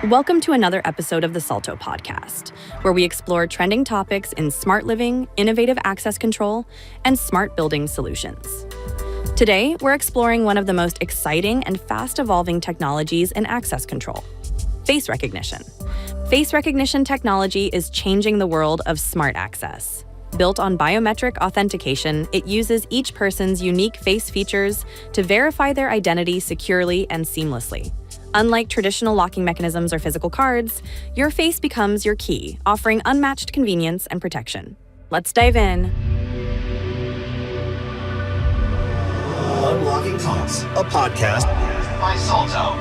Welcome to another episode of the Salto podcast, where we explore trending topics in smart living, innovative access control, and smart building solutions. Today, we're exploring one of the most exciting and fast-evolving technologies in access control: face recognition. Face recognition technology is changing the world of smart access. Built on biometric authentication, it uses each person's unique face features to verify their identity securely and seamlessly. Unlike traditional locking mechanisms or physical cards, your face becomes your key, offering unmatched convenience and protection. Let's dive in. Unlocking Talks, a podcast by Salto.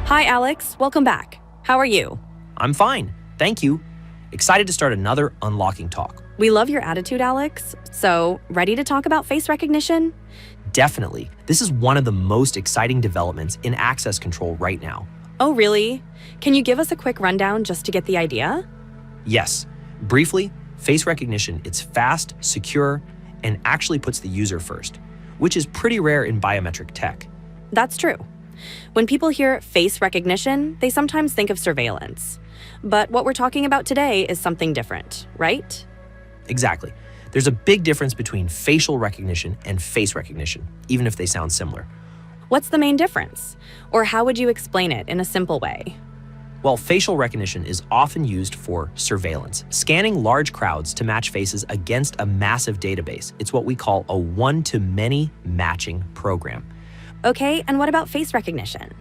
Hi, Alex. Welcome back. How are you? I'm fine, thank you. Excited to start another Unlocking Talk. We love your attitude, Alex. So, ready to talk about face recognition? Definitely. This is one of the most exciting developments in access control right now. Oh, really? Can you give us a quick rundown just to get the idea? Yes. Briefly, face recognition, it's fast, secure, and actually puts the user first, which is pretty rare in biometric tech. That's true. When people hear face recognition, they sometimes think of surveillance. But what we're talking about today is something different, right? Exactly. There's a big difference between facial recognition and face recognition, even if they sound similar. What's the main difference? Or how would you explain it in a simple way? Well, facial recognition is often used for surveillance, scanning large crowds to match faces against a massive database. It's what we call a one-to-many matching program. Okay, and what about face recognition?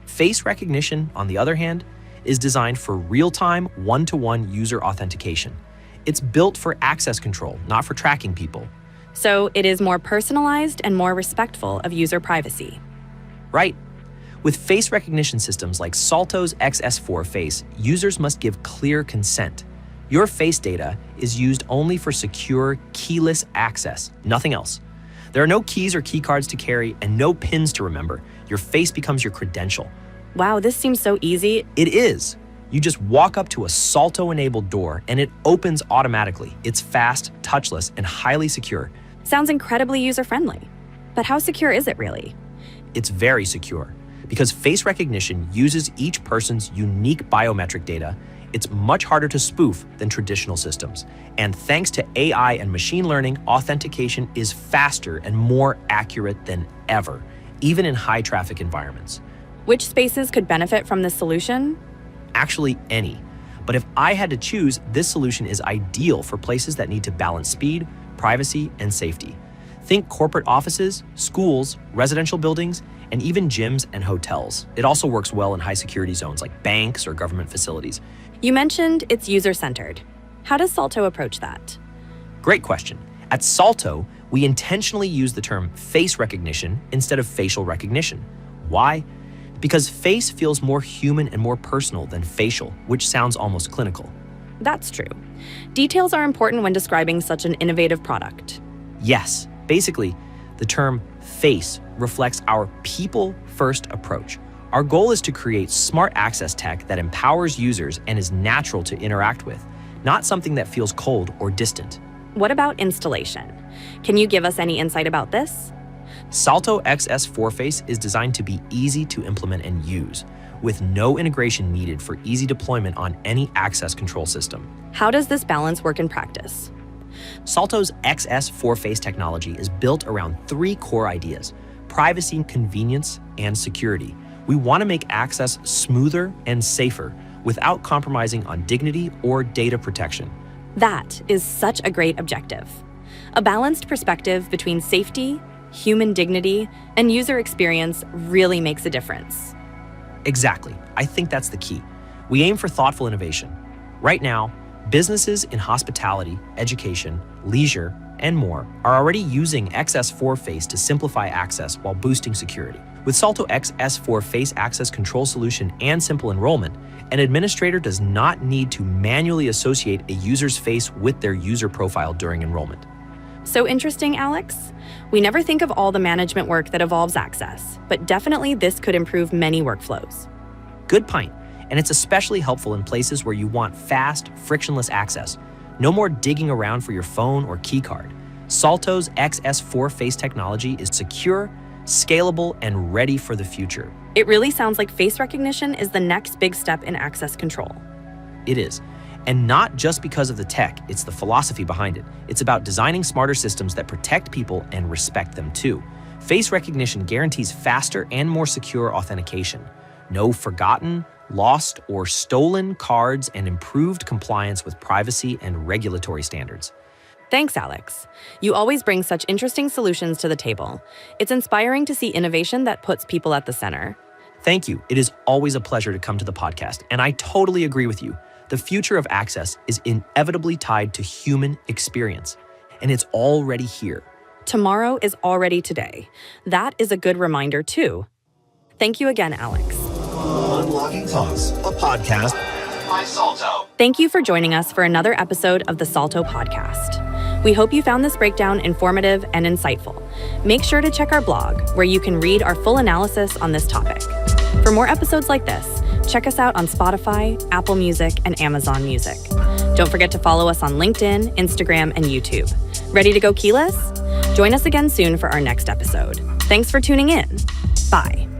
Face recognition, on the other hand, is designed for real-time, one-to-one user authentication. It's built for access control, not for tracking people. So it is more personalized and more respectful of user privacy. Right. With face recognition systems like Salto's XS4 Face, users must give clear consent. Your face data is used only for secure, keyless access, nothing else. There are no keys or key cards to carry and no pins to remember. Your face becomes your credential. Wow, this seems so easy. It is. You just walk up to a Salto-enabled door and it opens automatically. It's fast, touchless, and highly secure. Sounds incredibly user-friendly. But how secure is it really? It's very secure. Because face recognition uses each person's unique biometric data, it's much harder to spoof than traditional systems. And thanks to AI and machine learning, authentication is faster and more accurate than ever, even in high-traffic environments. Which spaces could benefit from this solution? Actually, any. But if I had to choose, this solution is ideal for places that need to balance speed, privacy, and safety. Think corporate offices, schools, residential buildings, and even gyms and hotels. It also works well in high-security zones like banks or government facilities. You mentioned it's user-centered. How does Salto approach that? Great question. At Salto, we intentionally use the term face recognition instead of facial recognition. Why? Because face feels more human and more personal than facial, which sounds almost clinical. That's true. Details are important when describing such an innovative product. Yes, basically, the term face reflects our people-first approach. Our goal is to create smart access tech that empowers users and is natural to interact with, not something that feels cold or distant. What about installation? Can you give us any insight about this? Salto XS4 Face is designed to be easy to implement and use, with no integration needed for easy deployment on any access control system. How does this balance work in practice? Salto's XS4 Face technology is built around three core ideas: privacy, convenience, and security. We want to make access smoother and safer without compromising on dignity or data protection. That is such a great objective. A balanced perspective between safety, human dignity, and user experience really makes a difference. Exactly. I think that's the key. We aim for thoughtful innovation. Right now, businesses in hospitality, education, leisure, and more are already using XS4 Face to simplify access while boosting security. With Salto XS4 Face access control solution and simple enrollment, an administrator does not need to manually associate a user's face with their user profile during enrollment. So interesting, Alex. We never think of all the management work that involves access, but definitely this could improve many workflows. Good point. And it's especially helpful in places where you want fast, frictionless access. No more digging around for your phone or keycard. Salto's XS4 Face technology is secure, scalable, and ready for the future. It really sounds like face recognition is the next big step in access control. It is. And not just because of the tech, it's the philosophy behind it. It's about designing smarter systems that protect people and respect them too. Face recognition guarantees faster and more secure authentication. No forgotten, lost, or stolen cards, and improved compliance with privacy and regulatory standards. Thanks, Alex. You always bring such interesting solutions to the table. It's inspiring to see innovation that puts people at the center. Thank you. It is always a pleasure to come to the podcast, and I totally agree with you. The future of access is inevitably tied to human experience, and it's already here. Tomorrow is already today. That is a good reminder, too. Thank you again, Alex. Unlocking Talks, a podcast by Salto. Thank you for joining us for another episode of the Salto podcast. We hope you found this breakdown informative and insightful. Make sure to check our blog, where you can read our full analysis on this topic. For more episodes like this, check us out on Spotify, Apple Music, and Amazon Music. Don't forget to follow us on LinkedIn, Instagram, and YouTube. Ready to go keyless? Join us again soon for our next episode. Thanks for tuning in. Bye.